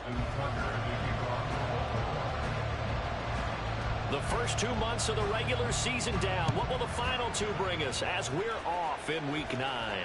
The first 2 months of the regular season down. What will the final two bring us as we're off in Week 9?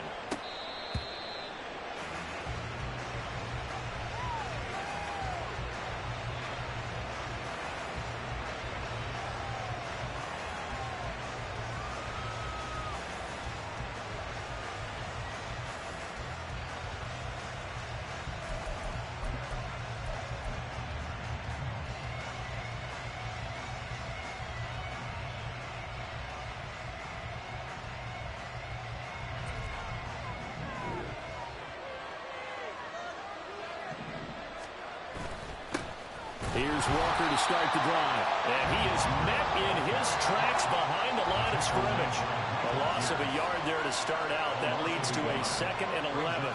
Here's Walker to start the drive. And he is met in his tracks behind the line of scrimmage. A loss of a yard there to start out. That leads to a 2nd and 11.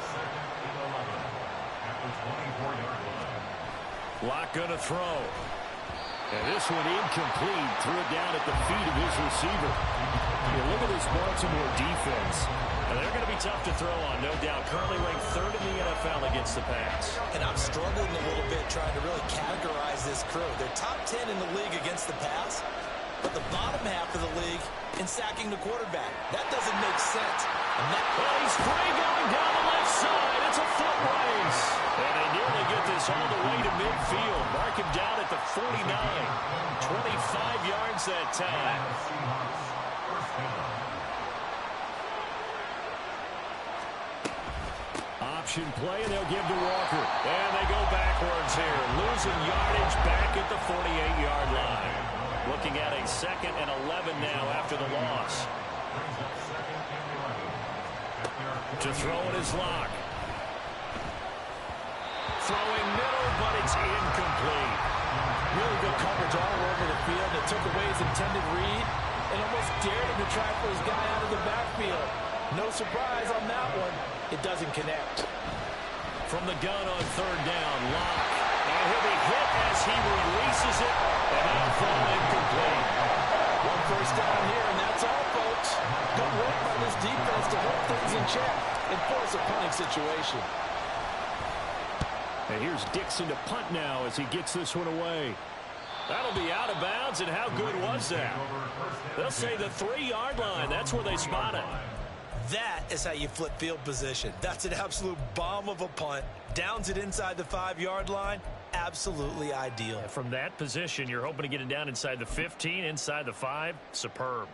Lock gonna throw. And this one incomplete. Threw it down at the feet of his receiver. Yeah, look at this Baltimore defense. And they're going to be tough to throw on, no doubt. Currently ranked 3rd in the NFL against the pass. And I'm struggling a little bit trying to really categorize this crew. They're top 10 in the league against the pass, but the bottom half of the league in sacking the quarterback. That doesn't make sense. Well, he's free going down the left side. It's a foot race. And they nearly get this all the way to midfield. Mark him down at the 49. 25 yards that time. Option play, and they'll give to Walker. And they go backwards here. Losing yardage back at the 48-yard line. Looking at a 2nd and 11 now after the loss. To throw in his lock. Throwing middle, but it's incomplete. Really good coverage all over the field. It took away his intended read and almost dared him to try for his guy out of the backfield. No surprise on that one. It doesn't connect. From the gun on 3rd down, Lock. And he'll be hit as he releases it. And that'll fall incomplete. One first down here, and that's all, folks. Good work by this defense to hold things in check and force a punting situation. And here's Dixon to punt now as he gets this one away. That'll be out of bounds, and how good was that? They'll say the 3-yard line. That's where they spot it. That is how you flip field position. That's an absolute bomb of a punt. Downs it inside the 5-yard line. Absolutely ideal. From that position, you're hoping to get it down inside the 15, inside the 5. Superb.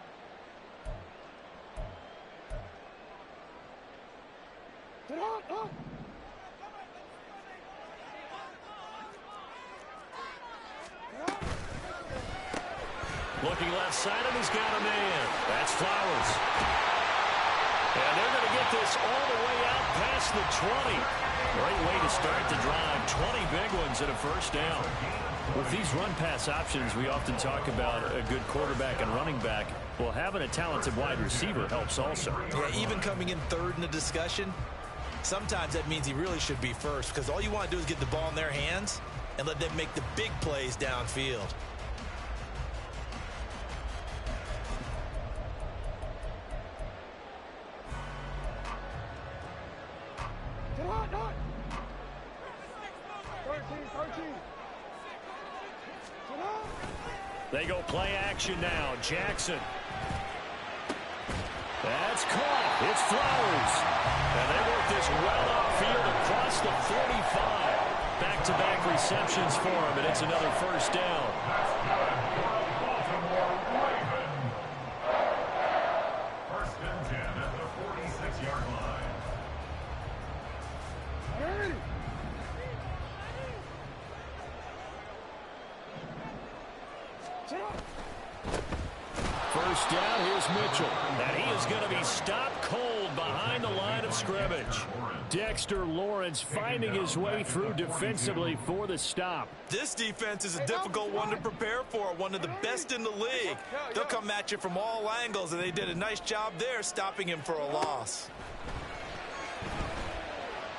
Looking left side, and he's got a man. That's Flowers. And they're going to get this all the way out past the 20. Great way to start the drive. 20 big ones and a first down. With these run-pass options, we often talk about a good quarterback and running back. Well, having a talented wide receiver helps also. Yeah, even coming in 3rd in the discussion, sometimes that means he really should be first because all you want to do is get the ball in their hands and let them make the big plays downfield. They go play action now. Jackson. That's caught. It's Flowers. And they work this well upfield across the 45. Back-to-back receptions for him, and it's another first down. First and 10 at the 46-yard line. First down, here's Mitchell. And he is going to be stopped cold behind the line of scrimmage. Dexter Lawrence finding his way through defensively for the stop. This defense is a difficult one to prepare for, one of the best in the league. They'll come at you from all angles, and they did a nice job there stopping him for a loss.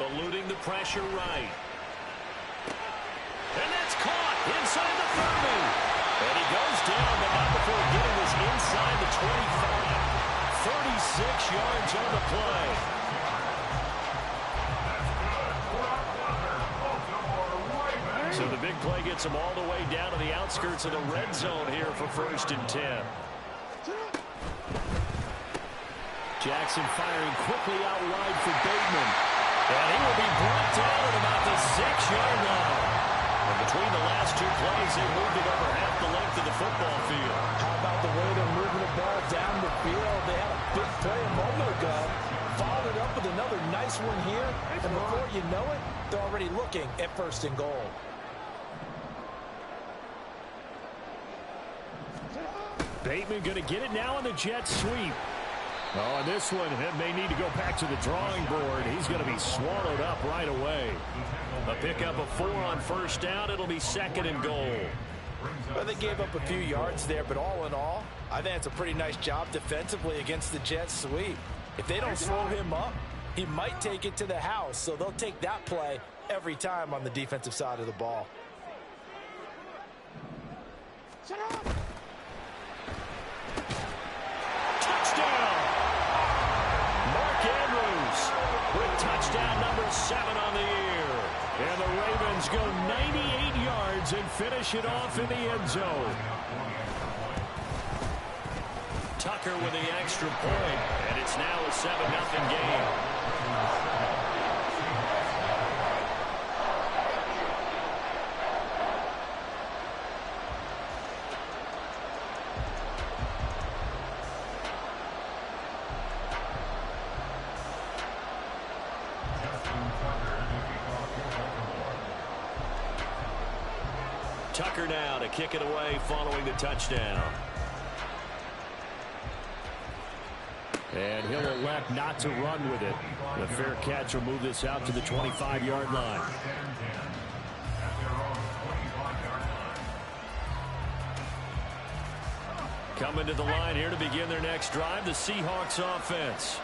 Eluding the pressure right. And that's caught inside the 30. And he goes down, but not before getting this inside the 25. 36 yards on the play. So the big play gets them all the way down to the outskirts of the red zone here for 1st and 10. Jackson firing quickly out wide for Bateman. And he will be brought down at about the 6-yard line. And between the last 2 plays, they moved it over half the length of the football field. How about the way they're moving the ball down the field? They had a big play a moment ago. Followed it up with another nice one here. And before you know it, they're already looking at 1st and goal. Bateman going to get it now on the jet sweep. Oh, and this one may need to go back to the drawing board. He's going to be swallowed up right away. A pickup of 4 on 1st down. It'll be 2nd and goal. Well, they gave up a few yards there, but all in all, I think it's a pretty nice job defensively against the jet sweep. If they don't slow him up, he might take it to the house. So they'll take that play every time on the defensive side of the ball. Touchdown! Mark Andrews with touchdown number 7 on the year. And the Ravens go 98 yards and finish it off in the end zone. Tucker with the extra point, and it's now a 7-0 game. Tucker now to kick it away following the touchdown. And he'll elect not to run with it. The fair catch will move this out to the 25-yard line. Coming to the line here to begin their next drive, the Seahawks offense.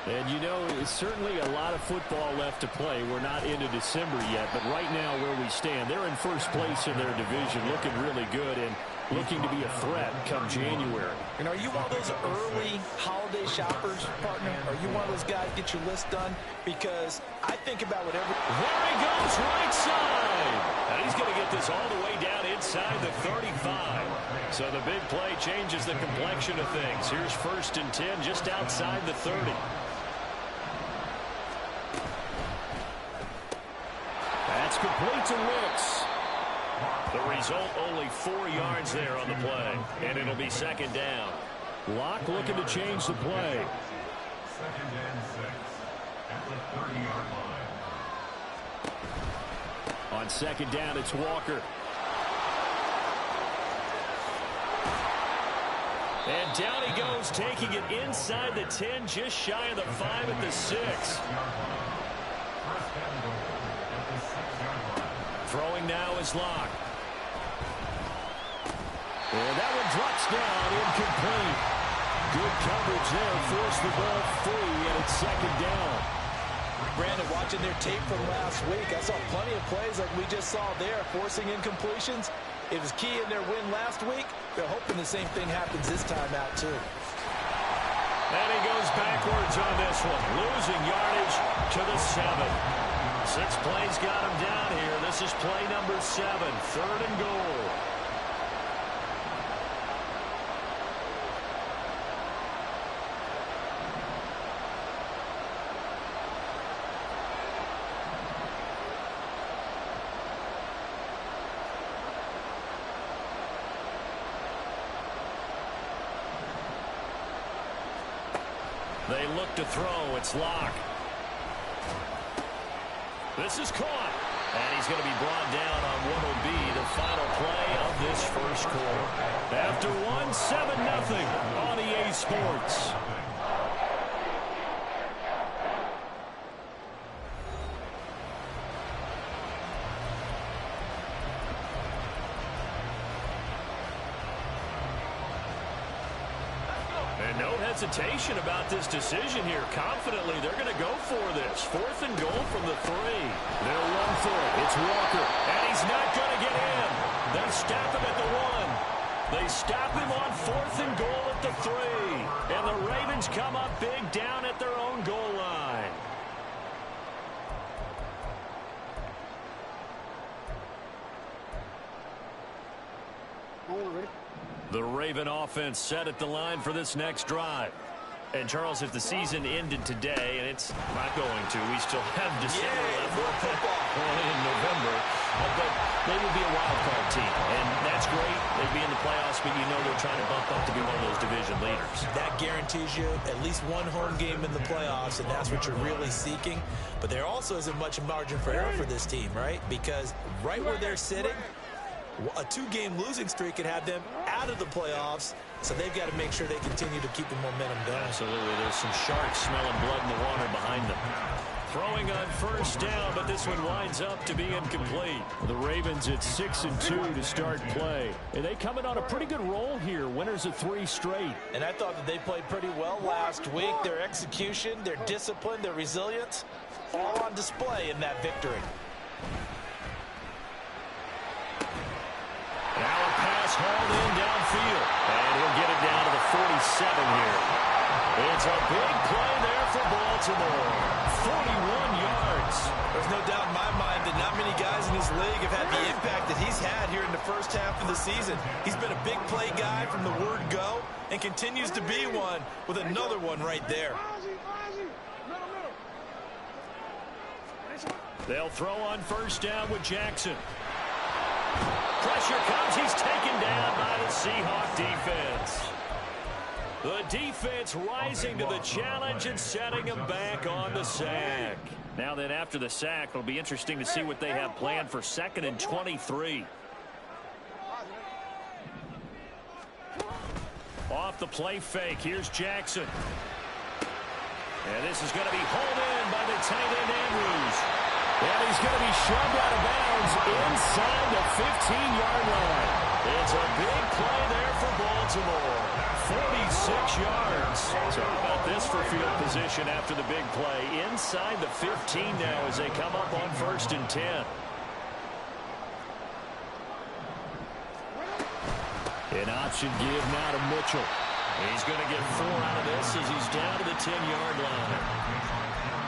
And, you know, it's certainly a lot of football left to play. We're not into December yet, but right now where we stand, they're in 1st place in their division, looking really good and looking to be a threat come January. And are you one of those early holiday shoppers, partner? Are you one of those guys get your list done? Because I think about whatever. There he goes, right side. And he's going to get this all the way down inside the 35. So the big play changes the complexion of things. Here's 1st and 10 just outside the 30. That's complete to Wicks. The result, only 4 yards there on the play. And it'll be 2nd down. Locke looking to change the play. 2nd and 6 at the 30-yard line. On 2nd down, it's Walker. And down he goes, taking it inside the 10, just shy of the 5 at the 6. Throwing now is Locke. And that one drops down, incomplete. Good coverage there, forced the ball free, and it's 2nd down. Brandon, watching their tape from last week, I saw plenty of plays like we just saw there, forcing incompletions. It was key in their win last week. They're hoping the same thing happens this time out, too. And he goes backwards on this one, losing yardage to the 7. 6 plays got him down here. This is play number 7, 3rd and goal. They look to throw. It's Locke. This is caught. And he's going to be brought down on what will be the final play of this 1st quarter. After 1-7-0 on EA Sports. And no hesitation about this decision here. Confidently, they're going to go for this. 4th and goal from the 3. They'll run for it. It's Walker. And he's not going to get in. They stop him at the 1. They stop him on 4th and goal at the 3. And the Ravens come up big down at their own goal line. The Raven offense set at the line for this next drive. And, Charles, if the season ended today, and it's not going to, we still have December left in November, but they would be a wild card team. And that's great. They'd be in the playoffs, but you know they're trying to bump up to be one of those division leaders. That guarantees you at least one home game in the playoffs, and that's what you're really seeking. But there also isn't much margin for error for this team, right? Because right where they're sitting, a 2-game losing streak could have them out of the playoffs, so they've got to make sure they continue to keep the momentum going. Absolutely. There's some sharks smelling blood in the water behind them. Throwing on first down, but this one winds up to be incomplete. The Ravens at 6-2 to start play. And they coming on a pretty good roll here. Winners of 3 straight. And I thought that they played pretty well last week. Their execution, their discipline, their resilience, all on display in that victory. Now a pass hauled in downfield. And he'll get it down to the 47 here. It's a big play there for Baltimore. 41 yards. There's no doubt in my mind that not many guys in this league have had the impact that he's had here in the first half of the season. He's been a big play guy from the word go and continues to be one with another one right there. They'll throw on first down with Jackson. Pressure comes. He's taken down by the Seahawks defense. The defense rising to the challenge and setting him back on the sack. Now then, after the sack, it'll be interesting to see what they have planned for 2nd and 23. Off the play fake, here's Jackson. And this is going to be hauled in by the tight end Andrews. And he's going to be shoved out of bounds inside the 15-yard line. It's a big play there for Baltimore. 46 yards. So how about this for field position after the big play? Inside the 15 now as they come up on 1st and 10. An option give now to Mitchell. He's going to get 4 out of this as he's down to the 10-yard line.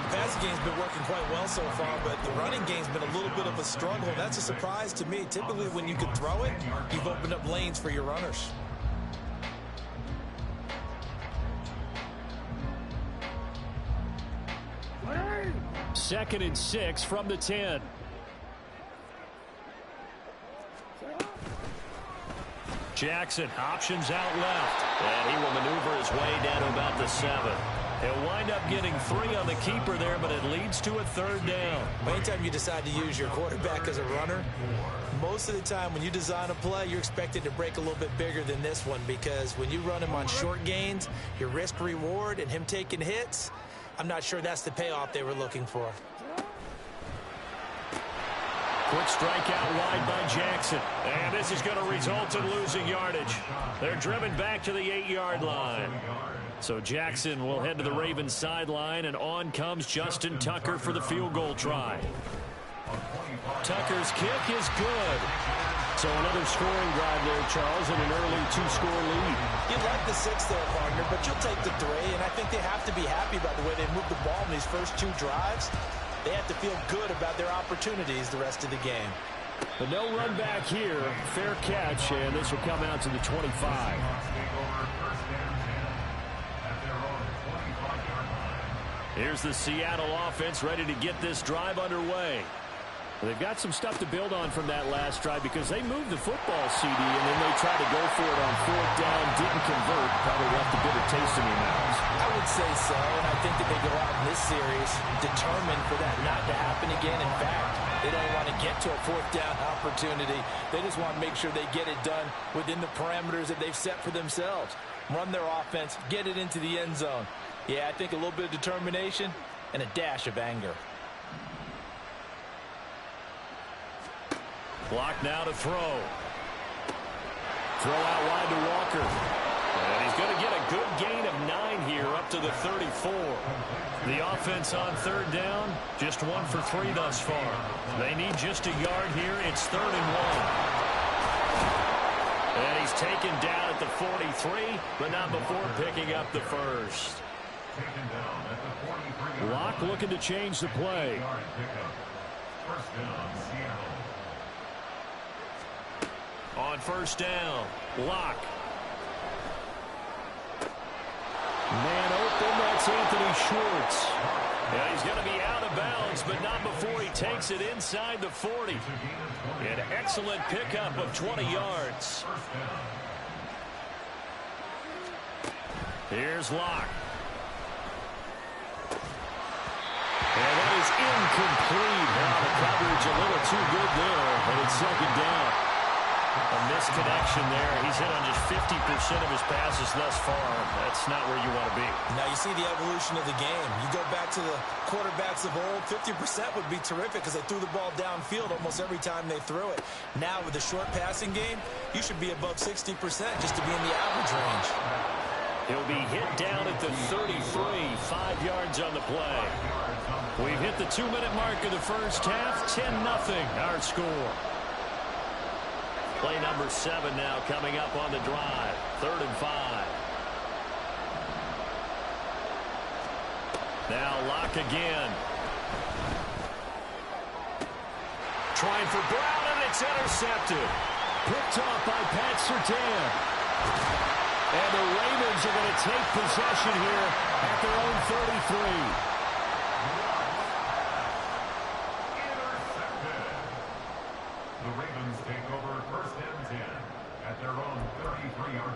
The passing game's been working quite well so far, but the running game's been a little bit of a struggle. That's a surprise to me. Typically, when you can throw it, you've opened up lanes for your runners. Second and 6 from the 10. Jackson options out left. And he will maneuver his way down to about the 7. He'll wind up getting 3 on the keeper there, but it leads to a 3rd down. Anytime you decide to use your quarterback as a runner, most of the time when you design a play, you're expected to break a little bit bigger than this one, because when you run him on short gains, your risk reward and him taking hits, I'm not sure that's the payoff they were looking for. Quick strike out wide by Jackson. And this is going to result in losing yardage. They're driven back to the 8-yard line. So Jackson will head to the Ravens sideline, and on comes Justin Tucker for the field goal try. Tucker's kick is good. So another scoring drive there, Charles, and an early 2-score lead. You'd like the 6 there, partner, but you'll take the 3, and I think they have to be happy about the way they moved the ball in these first 2 drives. They have to feel good about their opportunities the rest of the game. But no run back here. Fair catch, and this will come out to the 25. Here's the Seattle offense ready to get this drive underway. They've got some stuff to build on from that last drive because they moved the football, CD, and then they tried to go for it on 4th down, didn't convert, probably left a bitter taste in their mouths. I would say so, and I think that they go out in this series determined for that not to happen again. In fact, they don't want to get to a 4th down opportunity. They just want to make sure they get it done within the parameters that they've set for themselves. Run their offense, get it into the end zone. Yeah, I think a little bit of determination and a dash of anger. Block now to throw. Throw out wide to Walker. And he's going to get a good gain of 9 here up to the 34. The offense on 3rd down, just 1 for 3 thus far. They need just a yard here. It's 3rd and 1. And he's taken down at the 43, but not before picking up the first. Locke looking to change the play. On 1st down, Locke Man open, that's Anthony Schwartz. Yeah, he's going to be out of bounds, but not before he takes it inside the 40. An excellent pickup of 20 yards. Here's Locke. And that is incomplete. Now the coverage a little too good there, and it's second down. A misconnection there. He's hit on just 50% of his passes thus far. That's not where you want to be. Now you see the evolution of the game. You go back to the quarterbacks of old, 50% would be terrific because they threw the ball downfield almost every time they threw it. Now with the short passing game, you should be above 60% just to be in the average range. He'll be hit down at the 33, 5 yards on the play. We've hit the 2-minute mark of the first half, 10-0 our score. Play number 7 now coming up on the drive. 3rd and 5. Now Locke again. Trying for Brown, and it's intercepted. Picked off by Pat Surtain. And the Ravens are going to take possession here at their own 33. The Ravens take over 1st and 10 at their own 33-yard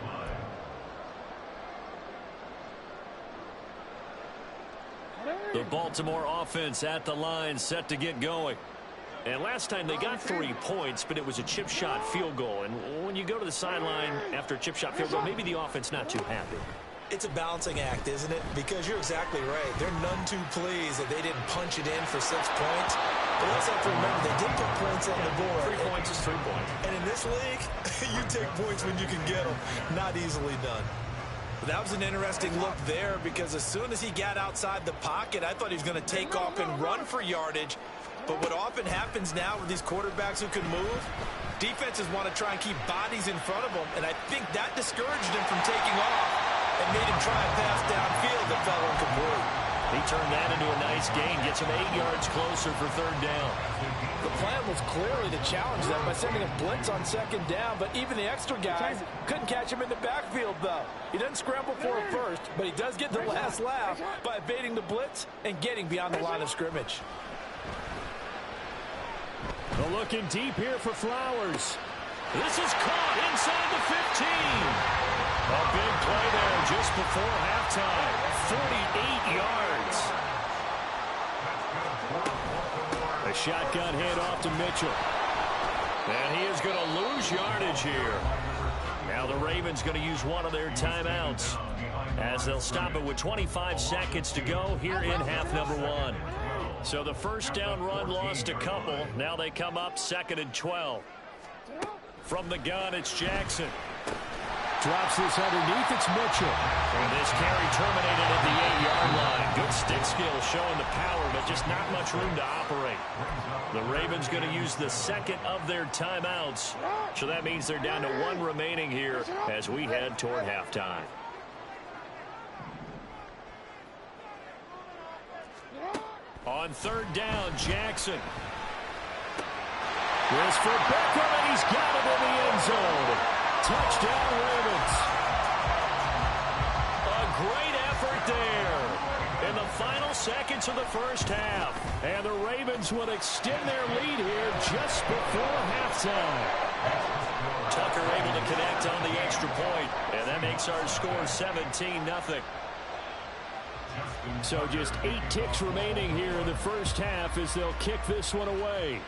line. The Baltimore offense at the line, set to get going. And last time they got 3 points, but it was a chip shot field goal. And when you go to the sideline after a chip shot field goal, maybe the offense not too happy. It's a balancing act, isn't it? Because you're exactly right. They're none too pleased that they didn't punch it in for 6 points. But we also have to remember they did put points on the board. 3 points is 3 points. And in this league, you take points when you can get them. Not easily done. But that was an interesting look there because as soon as he got outside the pocket, I thought he was going to take off and run for yardage. But what often happens now with these quarterbacks who can move, defenses want to try and keep bodies in front of them. And I think that discouraged him from taking off and made him try a pass downfield that fell incomplete. He turned that into a nice gain, gets him 8 yards closer for 3rd down. The plan was clearly to challenge them by sending a blitz on 2nd down, but even the extra guys couldn't catch him in the backfield, though. He doesn't scramble for it first, but he does get the last laugh by evading the blitz and getting beyond the line of scrimmage. They're looking deep here for Flowers. This is caught inside the 15. A big play there just before halftime. 48 yards. A shotgun handoff to Mitchell. And he is going to lose yardage here. Now the Ravens going to use one of their timeouts as they'll stop it with 25 seconds to go here in half number 1. So the first down run lost a couple. Now they come up 2nd and 12. From the gun, it's Jackson. Drops this underneath, it's Mitchell. And this carry terminated at the 8-yard line. Good stick skill showing the power, but just not much room to operate. The Ravens going to use the 2nd of their timeouts. So that means they're down to 1 remaining here as we head toward halftime. On 3rd down, Jackson. This for Beckham, and he's got it in the end zone. Touchdown, Ravens. A great effort there in the final seconds of the first half. And the Ravens would extend their lead here just before halftime. Tucker able to connect on the extra point, and that makes our score 17-0. So just 8 ticks remaining here in the first half as they'll kick this one away.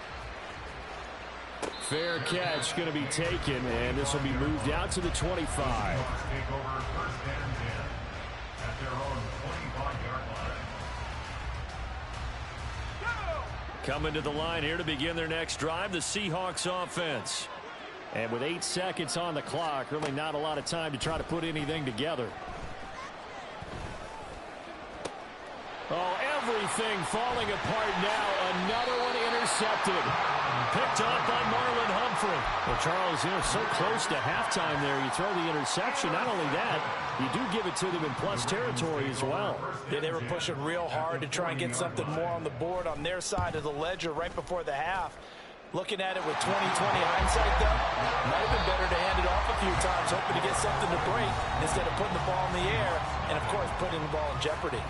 Fair catch going to be taken, and this will be moved out to the 25. Take over 1st and 10 at their own 25-yard line. Coming to the line here to begin their next drive, the Seahawks offense. And with 8 seconds on the clock, really not a lot of time to try to put anything together. Oh, everything falling apart now. Another one intercepted. Picked off by Marlon Humphrey. Well, Charles, so close to halftime there. You throw the interception. Not only that, you do give it to them in plus territory as well. Yeah, they were pushing real hard to try and get something more on the board on their side of the ledger right before the half. Looking at it with 20/20 hindsight, though, might have been better to hand it off a few times, hoping to get something to break instead of putting the ball in the air and, of course, putting the ball in jeopardy.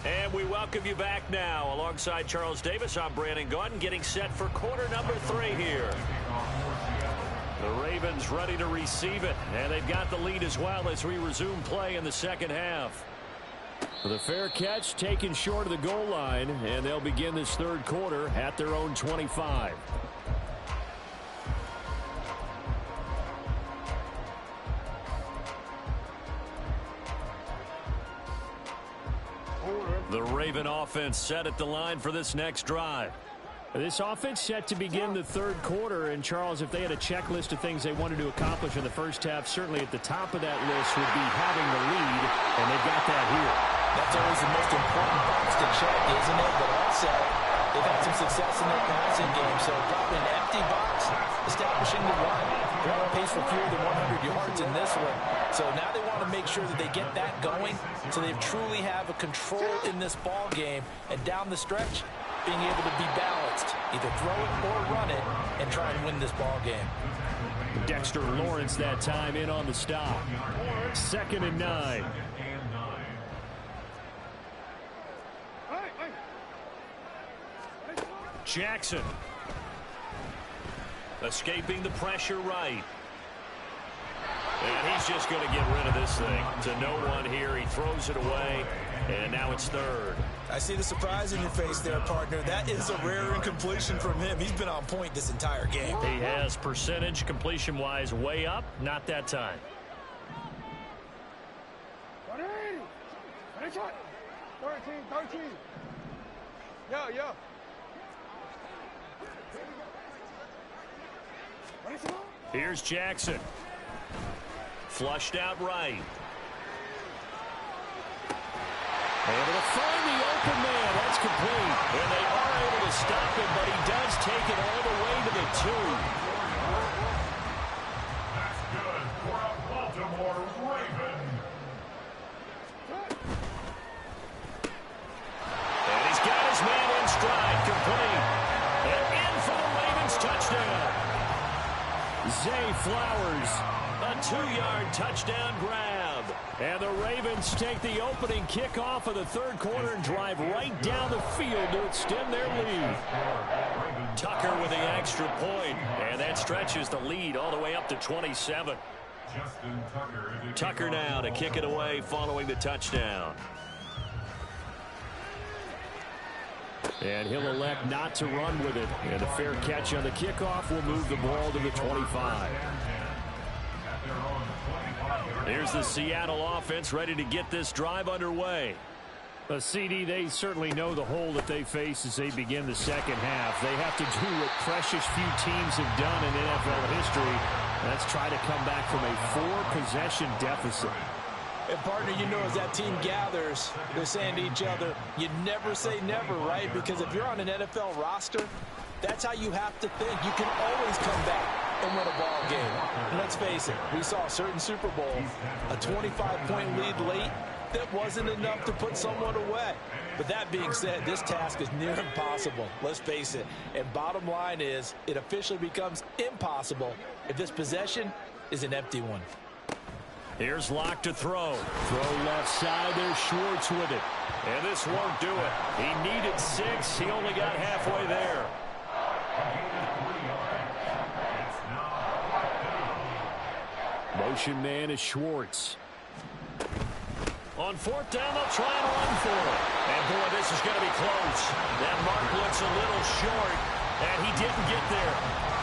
And we welcome you back now. Alongside Charles Davis, I'm Brandon Gaudin, getting set for quarter number 3 here. The Ravens ready to receive it, and they've got the lead as well as we resume play in the second half. The fair catch taken short of the goal line, and they'll begin this third quarter at their own 25. The Raven offense set at the line for this next drive. This offense set to begin the third quarter, and Charles, if they had a checklist of things they wanted to accomplish in the first half, certainly at the top of that list would be having the lead, and they've got that here. That's always the most important box to check, isn't it? But also, they've had some success in their passing game, so probably an empty box, establishing the run. They're on pace for fewer than 100 yards in this one. So now they want to make sure that they get that going so they truly have a control in this ball game. And down the stretch, being able to be balanced, either throw it or run it, and try and win this ball game. Dexter Lawrence that time in on the stop. 2nd and 9. Jackson. Escaping the pressure right. And he's just going to get rid of this thing. To no one here. He throws it away. And now it's third. I see the surprise in your face there, partner. That is a rare incompletion from him. He's been on point this entire game. He has percentage completion-wise way up. Not that time. 13. Yo. Here's Jackson. Flushed out right. Able to find the open man. That's complete. And they are able to stop him, but he does take it all the way to the 2. That's good for a Baltimore Raven. And he's got his man in stride. Complete. And in for the Ravens touchdown. Zay Flowers. A 2-yard touchdown grab. And the Ravens take the opening kickoff of the third quarter and drive right down the field to extend their lead. Tucker with the extra point, and that stretches the lead all the way up to 27. Tucker now to kick it away following the touchdown. And he'll elect not to run with it. And a fair catch on the kickoff will move the ball to the 25. Here's the Seattle offense ready to get this drive underway. CD, they certainly know the hole that they face as they begin the second half. They have to do what precious few teams have done in NFL history. That's try to come back from a 4-possession deficit. And, partner, you know, as that team gathers, they're saying to each other, you never say never, right? Because if you're on an NFL roster, that's how you have to think. You can always come back and win a ball game. And let's face it, we saw a certain Super Bowl, a 25-point lead late that wasn't enough to put someone away. But that being said, this task is near impossible. Let's face it. And bottom line is, it officially becomes impossible if this possession is an empty one. Here's Locke to throw. Throw left side. There's Schwartz with it. And this won't do it. He needed 6. He only got halfway there. Motion man is Schwartz. On 4th down, they'll try and run for it. And, boy, this is going to be close. That mark looks a little short, and he didn't get there.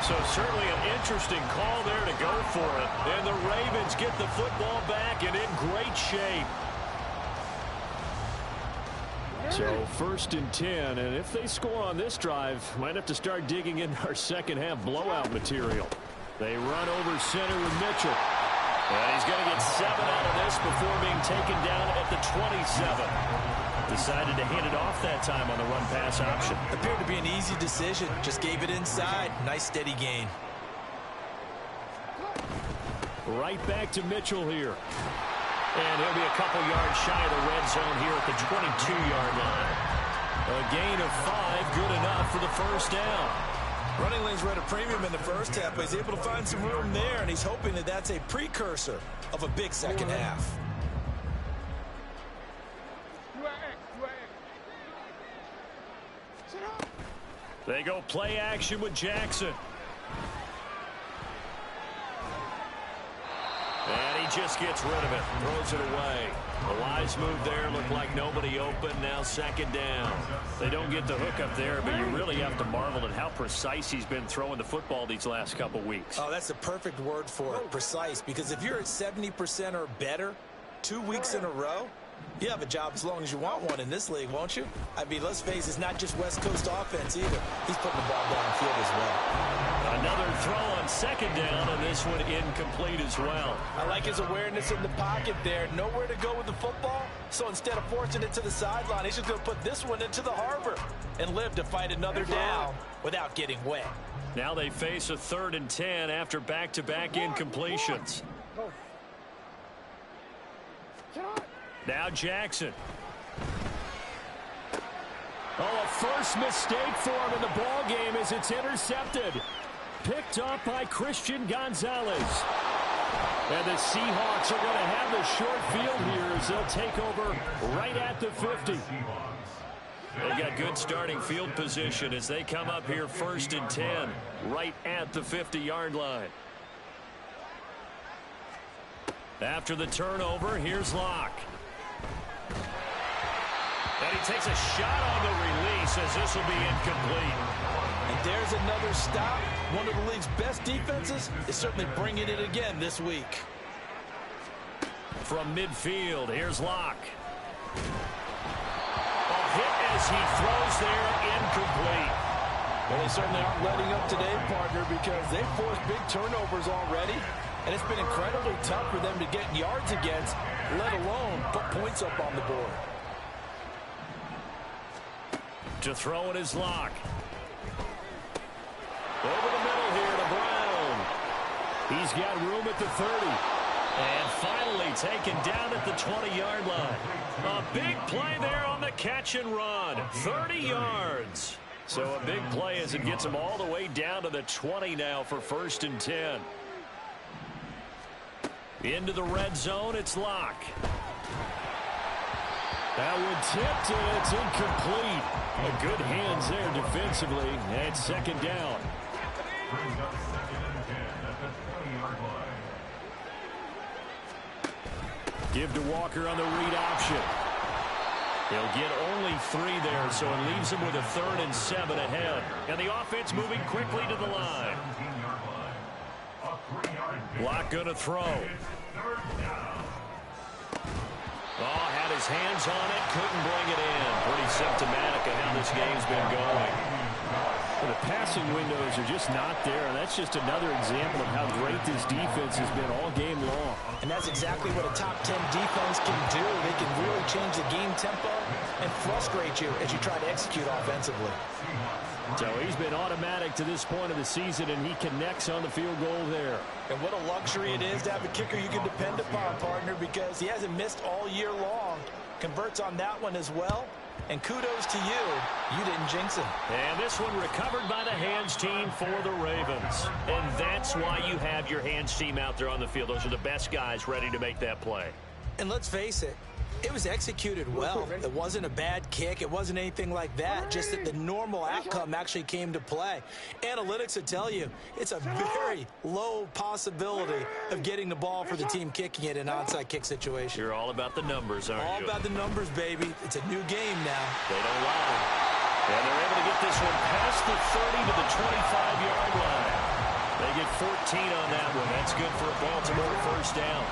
So certainly an interesting call there to go for it. And the Ravens get the football back and in great shape. So 1st and 10, and if they score on this drive, might have to start digging into our second half blowout material. They run over center with Mitchell. And he's going to get 7 out of this before being taken down at the 27. Decided to hand it off that time on the run-pass option. Appeared to be an easy decision. Just gave it inside. Nice steady gain. Right back to Mitchell here. And he'll be a couple yards shy of the red zone here at the 22-yard line. A gain of 5, good enough for the first down. Running lanes were at a premium in the first half, but he's able to find some room there, and he's hoping that that's a precursor of a big second half. They go play action with Jackson. And he just gets rid of it, throws it away. A wise move there, looked like nobody open, now second down. They don't get the hook up there, but you really have to marvel at how precise he's been throwing the football these last couple weeks. Oh, that's the perfect word for it, precise, because if you're at 70% or better 2 weeks in a row, you have a job as long as you want one in this league, won't you? I mean, let's face it, it's not just West Coast offense either. He's putting the ball downfield as well. Another throw on second down, and this one incomplete as well. I like his awareness in the pocket there. Nowhere to go with the football, so instead of forcing it to the sideline, he's just going to put this one into the harbor and live to fight another down without getting wet. Now they face a 3rd and 10 after back-to-back incompletions. Now Jackson. Oh, a first mistake for him in the ball game as it's intercepted. Picked up by Christian Gonzalez. And the Seahawks are going to have the short field here as they'll take over right at the 50. They got good starting field position as they come up here 1st and 10 right at the 50-yard line. After the turnover, here's Locke. And he takes a shot on the release as this will be incomplete. And there's another stop. One of the league's best defenses is certainly bringing it again this week. From midfield, here's Locke. A hit as he throws there, incomplete. Well, they certainly aren't letting up today, partner, because they've forced big turnovers already. And it's been incredibly tough for them to get yards against, let alone put points up on the board. To throw it is Locke. Over the middle here to Brown. He's got room at the 30. And finally taken down at the 20-yard line. A big play there on the catch and run. 30 yards. So a big play as it gets him all the way down to the 20 now for 1st and 10. Into the red zone, it's Locke. That one tipped, and it's incomplete. A good hands there defensively, and 2nd down. Brings up 2nd and 10 at the 20-yard line. Give to Walker on the read option. He'll get only 3 there, so it leaves him with a 3rd and 7 ahead. And the offense moving quickly to the line. 17-yard line. A 3-yard Locke going to throw. 3rd down. Oh, had his hands on it, couldn't bring it in. Pretty symptomatic of how this game's been going. Well, the passing windows are just not there, and that's just another example of how great this defense has been all game long. And that's exactly what a top 10 defense can do. They can really change the game tempo and frustrate you as you try to execute offensively. So he's been automatic to this point of the season, and he connects on the field goal there. And what a luxury it is to have a kicker you can depend upon, partner, because he hasn't missed all year long. Converts on that one as well. And kudos to you. You didn't jinx him. And this one recovered by the hands team for the Ravens. And that's why you have your hands team out there on the field. Those are the best guys ready to make that play. And let's face it, it was executed well. It wasn't a bad kick. It wasn't anything like that. Just that the normal outcome actually came to play. Analytics will tell you it's a very low possibility of getting the ball for the team kicking it in an onside kick situation. You're all about the numbers, aren't you? All about the numbers, baby. It's a new game now. They don't lie. And they're able to get this one past the 30 to the 25-yard line. They get 14 on that one. That's good for a Baltimore 1st down.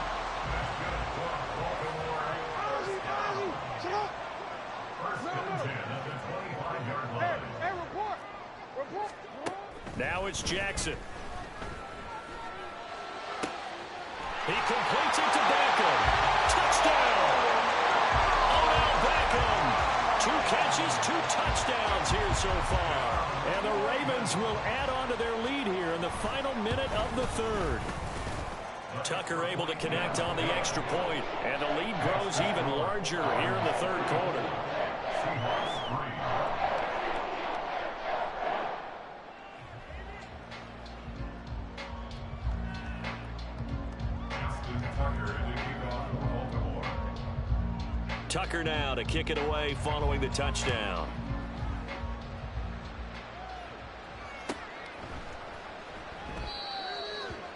Now it's Jackson. He completes it to Beckham. Touchdown! Odell Beckham. 2 catches, 2 touchdowns here so far. And the Ravens will add on to their lead here in the final minute of the 3rd. Tucker able to connect on the extra point, and the lead grows even larger here in the third quarter. Seahawks 3. Tucker now to kick it away following the touchdown.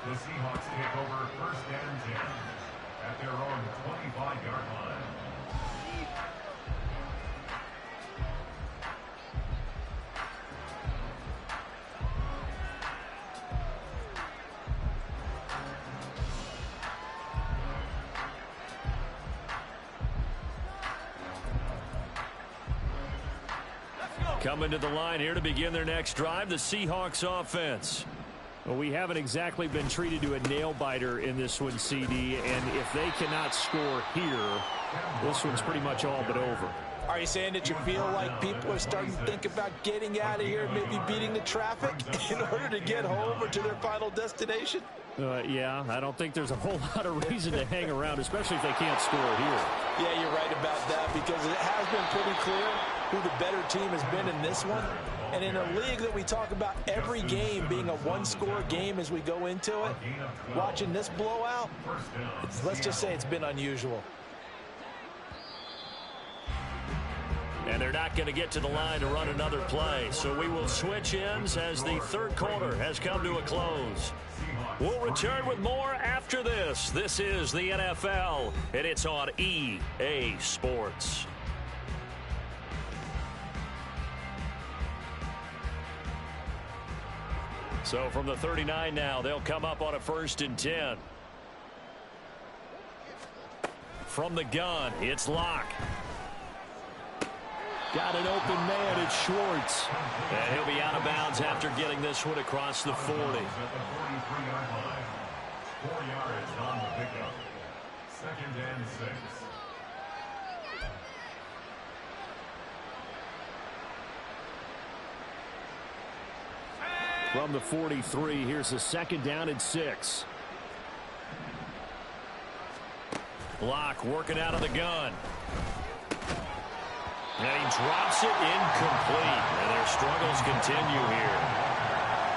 The Seahawks take over first and 10 at their own 25-yard line. Coming to the line here to begin their next drive, the Seahawks offense. Well, we haven't exactly been treated to a nail-biter in this one, CD, and if they cannot score here, this one's pretty much all but over. Are you saying that you feel like people are starting to think about getting out of here, maybe beating the traffic in order to get home or to their final destination? Yeah, I don't think there's a whole lot of reason to hang around, especially if they can't score here. Yeah, you're right about that, because it has been pretty clear who the better team has been in this one. And in a league that we talk about every game being a one-score game as we go into it, watching this blowout, let's just say it's been unusual. And they're not going to get to the line to run another play. So we will switch ends as the third quarter has come to a close. We'll return with more after this. This is the NFL, and it's on EA Sports. So from the 39 now, they'll come up on a 1st and 10. From the gun, it's Locke. Got an open man, it's Schwartz. And he'll be out of bounds after getting this one across the 40. At the 43-yard line. 4 yards on the pickup. 2nd and 6. From the 43, here's a 2nd down and 6. Locke working out of the gun. And he drops it incomplete. And their struggles continue here.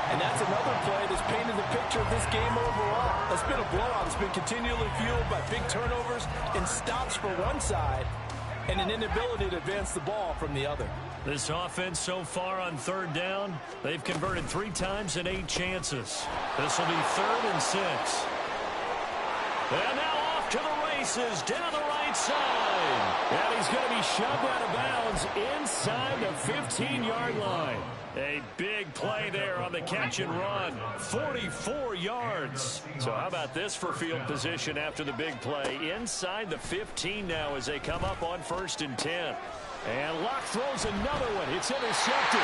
And that's another play that's painted the picture of this game overall. It's been a blowout. It's been continually fueled by big turnovers and stops for one side and an inability to advance the ball from the other. This offense so far on 3rd down, they've converted 3 times in 8 chances. This will be 3rd and 6. And now off to the races down the right side. And he's going to be shoved out of bounds inside the 15-yard line. A big play there on the catch and run. 44 yards. So how about this for field position after the big play? Inside the 15 now as they come up on 1st and 10. And Locke throws another one. It's intercepted.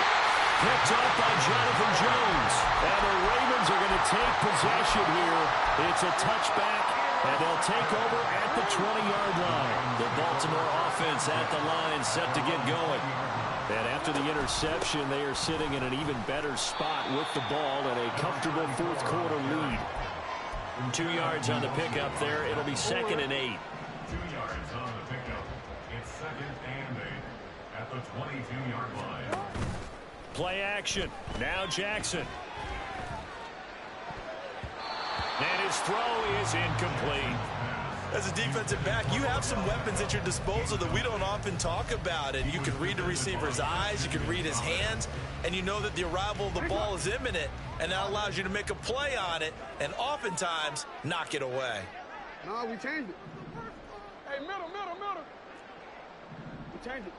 Picked up by Jonathan Jones. And the Ravens are going to take possession here. It's a touchback, and they'll take over at the 20-yard line. The Baltimore offense at the line set to get going. And after the interception, they are sitting in an even better spot with the ball and a comfortable 4th quarter lead. 2 yards on the pickup there. It'll be 2nd and 8. 2 yards on the pickup. It's 2nd and 8 at the 22-yard line. Play action. Now Jackson. And his throw is incomplete. As a defensive back, you have some weapons at your disposal that we don't often talk about. And you can read the receiver's eyes, you can read his hands, and you know that the arrival of the ball is imminent, and that allows you to make a play on it and oftentimes knock it away. No, we changed it. Hey, middle. We changed it.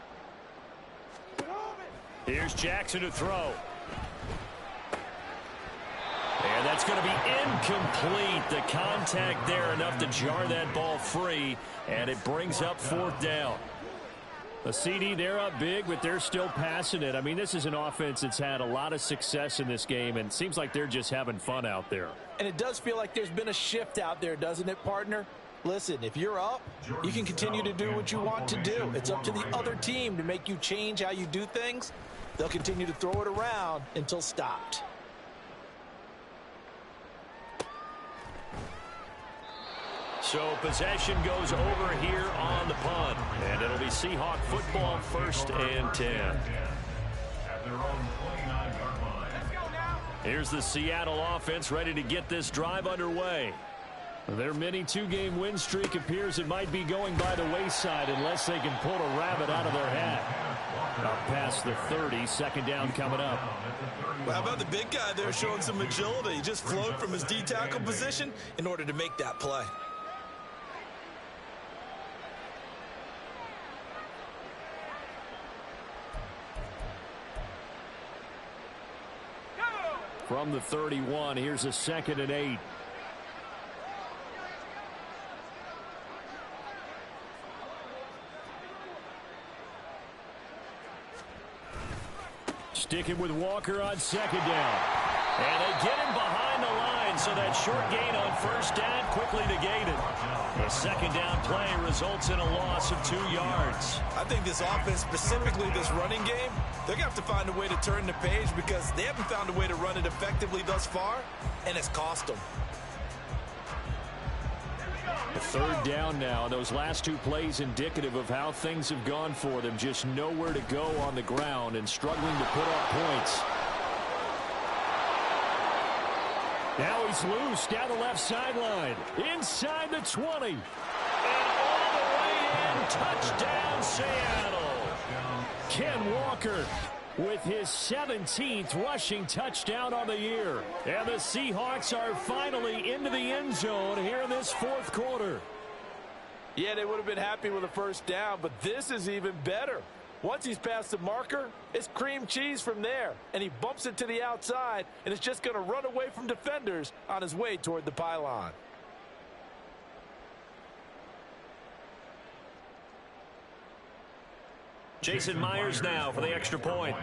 Here's Jackson to throw. And that's going to be incomplete. The contact there enough to jar that ball free, and it brings up 4th down. A CD, they're up big, but they're still passing it. I mean, this is an offense that's had a lot of success in this game, and it seems like they're just having fun out there. And it does feel like there's been a shift out there, doesn't it, partner? Listen, if you're up, you can continue to do what you want to do. It's up to the other team to make you change how you do things. They'll continue to throw it around until stopped. So possession goes over here on the punt. And it'll be Seahawk football, 1st and 10. At their own 29-yard line. Here's the Seattle offense ready to get this drive underway. Their mini 2-game win streak appears it might be going by the wayside unless they can pull a rabbit out of their hat. Up past the 30, 2nd down coming up. Well, how about the big guy there showing some agility? He just flowed from his D-tackle position in order to make that play. From the 31, here's a 2nd and 8. Sticking with Walker on 2nd down. And they get him behind the line, so that short gain on 1st down quickly negated. The 2nd down play results in a loss of 2 yards. I think this offense, specifically this running game, they're going to have to find a way to turn the page because they haven't found a way to run it effectively thus far, and it's cost them. The 3rd down now. Those last 2 plays indicative of how things have gone for them. Just nowhere to go on the ground and struggling to put up points. Now he's loose down the left sideline. Inside the 20. And all the way in. Touchdown, Seattle. Ken Walker with his 17th rushing touchdown on the year. And the Seahawks are finally into the end zone here in this 4th quarter. Yeah, they would have been happy with a 1st down, but this is even better. Once he's past the marker, it's cream cheese from there. And he bumps it to the outside, and it's just going to run away from defenders on his way toward the pylon. Jason Myers now for the extra point.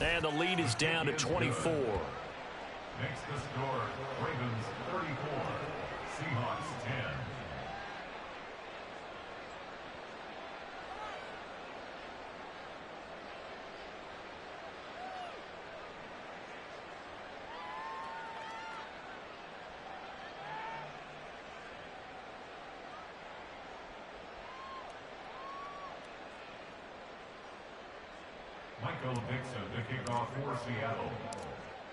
And the lead is down to 24. Makes the score Ravens 34, Seahawks 10. Michael Dixon to kick off for Seattle.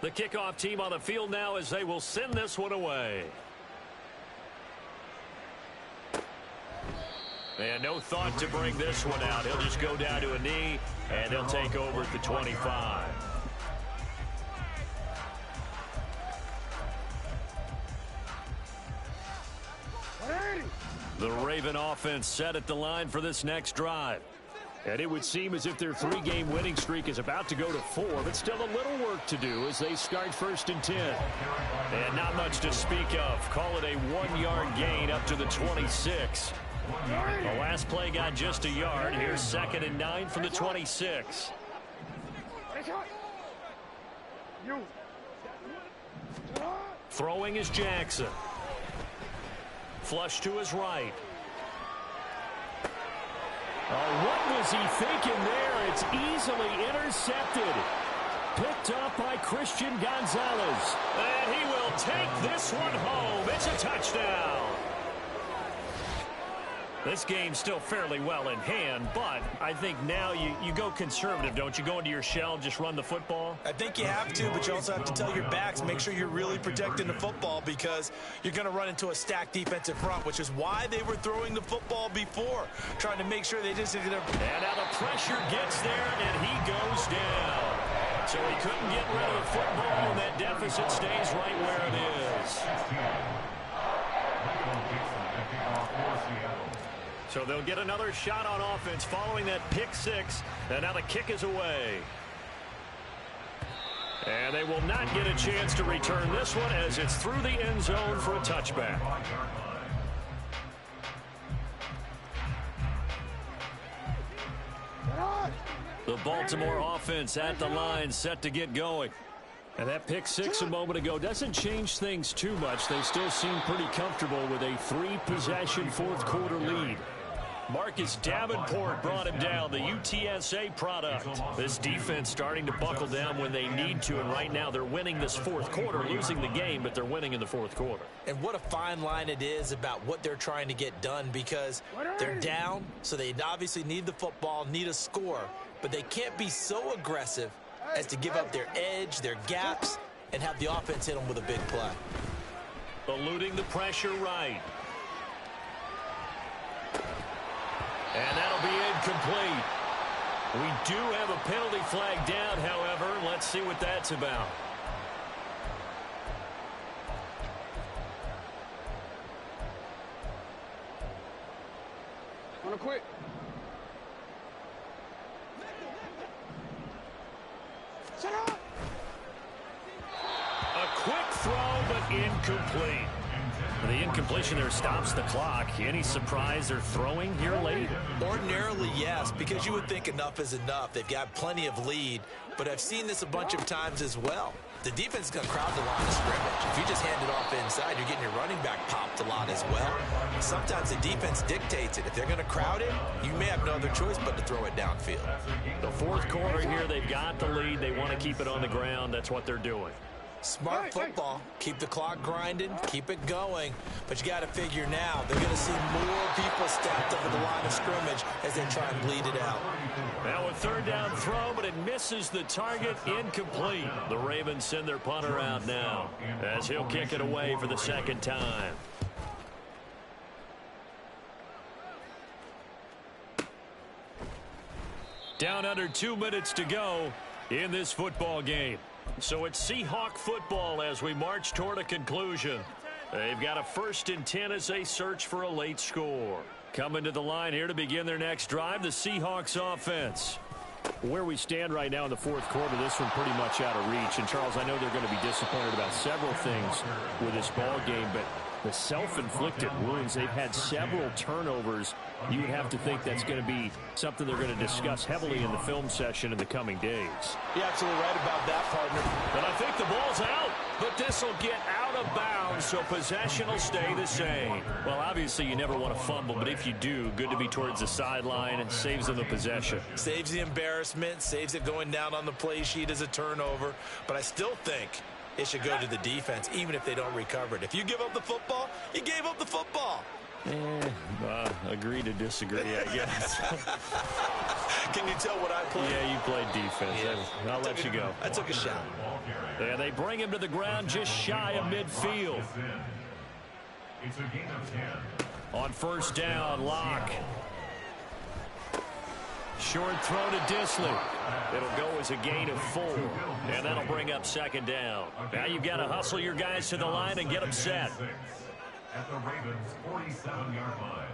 The kickoff team on the field now as they will send this one away. And no thought to bring this one out. He'll just go down to a knee, and he'll take over at the 25. The Raven offense set at the line for this next drive. And it would seem as if their 3-game winning streak is about to go to 4, but still a little work to do as they start 1st and 10. And not much to speak of. Call it a 1-yard gain up to the 26. The last play got just a yard. Here's 2nd and 9 from the 26. Throwing is Jackson. Flush to his right. Oh, what was he thinking there? It's easily intercepted. Picked up by Christian Gonzalez. And he will take this one home. It's a touchdown. This game's still fairly well in hand, but I think now you go conservative, don't you? Go into your shell, just run the football? I think you have to, but you also have to tell your backs, make sure you're really protecting the football because you're going to run into a stacked defensive front, which is why they were throwing the football before, trying to make sure they just... And now the pressure gets there, and he goes down. So he couldn't get rid of the football, and that deficit stays right where it is. So they'll get another shot on offense following that pick 6. And now the kick is away. And they will not get a chance to return this one as it's through the end zone for a touchback. The Baltimore offense at the line set to get going. And that pick 6 a moment ago doesn't change things too much. They still seem pretty comfortable with a 3-possession 4th quarter lead. Marcus Davenport brought him down, the UTSA product. This defense starting to buckle down when they need to, and right now they're winning this fourth quarter, losing the game, but they're winning in the fourth quarter. And what a fine line it is about what they're trying to get done, because they're down, so they obviously need the football, need a score, but they can't be so aggressive as to give up their edge, their gaps, and have the offense hit them with a big play. Eluding the pressure right. And that'll be incomplete. We do have a penalty flag down, however. Let's see what that's about. On a quick. Shut up. A quick throw, but incomplete. The incompletion there stops the clock. Any surprise they're throwing here late? Ordinarily, yes, because you would think enough is enough. They've got plenty of lead, but I've seen this a bunch of times as well. The defense is going to crowd the line of scrimmage. If you just hand it off inside, you're getting your running back popped a lot as well. Sometimes the defense dictates it. If they're going to crowd it, you may have no other choice but to throw it downfield. The fourth quarter here, they've got the lead. They want to keep it on the ground. That's what they're doing. Smart football. Keep the clock grinding, keep it going. But you got to figure now, they're going to see more people stacked up at the line of scrimmage as they try and bleed it out. Now a third down throw, but it misses the target, incomplete. The Ravens send their punter out now as he'll kick it away for the second time. Down under 2 minutes to go in this football game. So it's Seahawk football as we march toward a conclusion. They've got a 1st and 10 as they search for a late score. Coming to the line here to begin their next drive, the Seahawks offense. Where we stand right now in the fourth quarter, this one pretty much out of reach. And, Charles, I know they're going to be disappointed about several things with this ball game, but the self-inflicted wounds, they've had several turnovers. You would have to think that's going to be something they're going to discuss heavily in the film session in the coming days. You're absolutely right about that, partner. And I think the ball's out, but this will get out of bounds, so possession will stay the same. Well, obviously you never want to fumble, but if you do, good to be towards the sideline. It saves them the possession. Saves the embarrassment, saves it going down on the play sheet as a turnover. But I still think it should go to the defense, even if they don't recover it. If you give up the football, you gave up the football. Agree to disagree, I guess. Can you tell what I played? Yeah, you played defense. Yeah. I'll let you go. I took a shot. Yeah, they bring him to the ground just shy of midfield. It's a gain of 10. On first down, Locke. Short throw to Disley. It'll go as a gain of 4, and that'll bring up second down. Now you've got to hustle your guys to the line and get them set. At the Ravens' 47-yard line.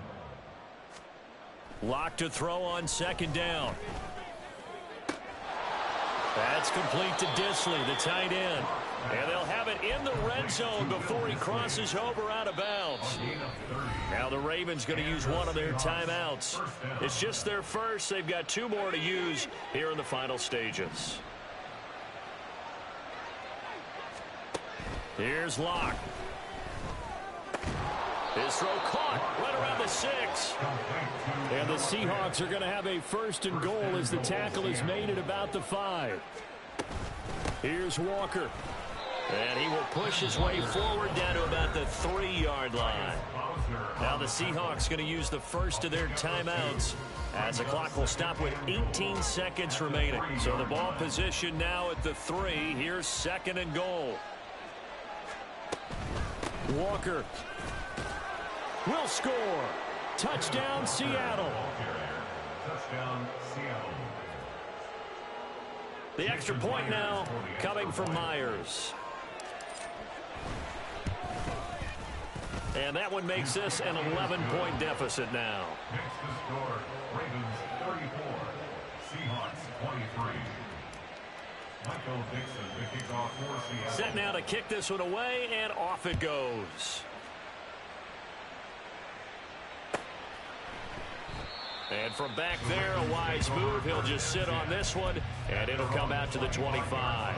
Locke to throw on second down. That's complete to Disley, the tight end. And they'll have it in the red zone before he crosses over out of bounds. Now the Ravens going to use one of their timeouts. It's just their first. They've got 2 more to use here in the final stages. Here's Locke. His throw caught right around the 6. And the Seahawks are going to have a 1st and goal as the tackle is made at about the 5. Here's Walker. And he will push his way forward down to about the 3-yard line. Now the Seahawks going to use the first of their timeouts as the clock will stop with 18 seconds remaining. So the ball position now at the 3. Here's 2nd and goal. Walker will score. Touchdown, Seattle. Touchdown, Seattle. The extra point now coming from Myers. And that one makes this an 11-point deficit now. Next to score, Ravens 34, Seahawks 23. Michael Dixon to kick off for Seattle. Set now to kick this one away, and off it goes. And from back there, a wise move. He'll just sit on this one, and it'll come out to the 25.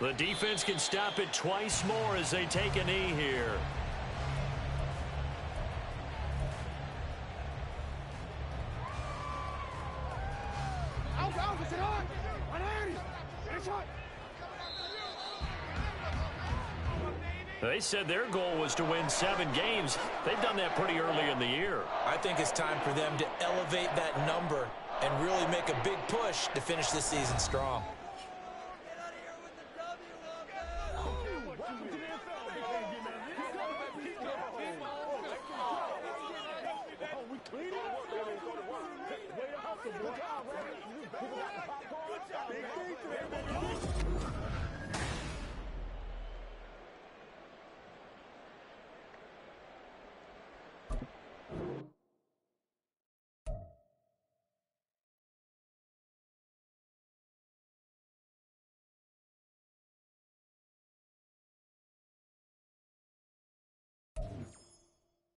The defense can stop it twice more as they take a knee here. They said their goal was to win 7 games. They've done that pretty early in the year. I think it's time for them to elevate that number and really make a big push to finish this season strong.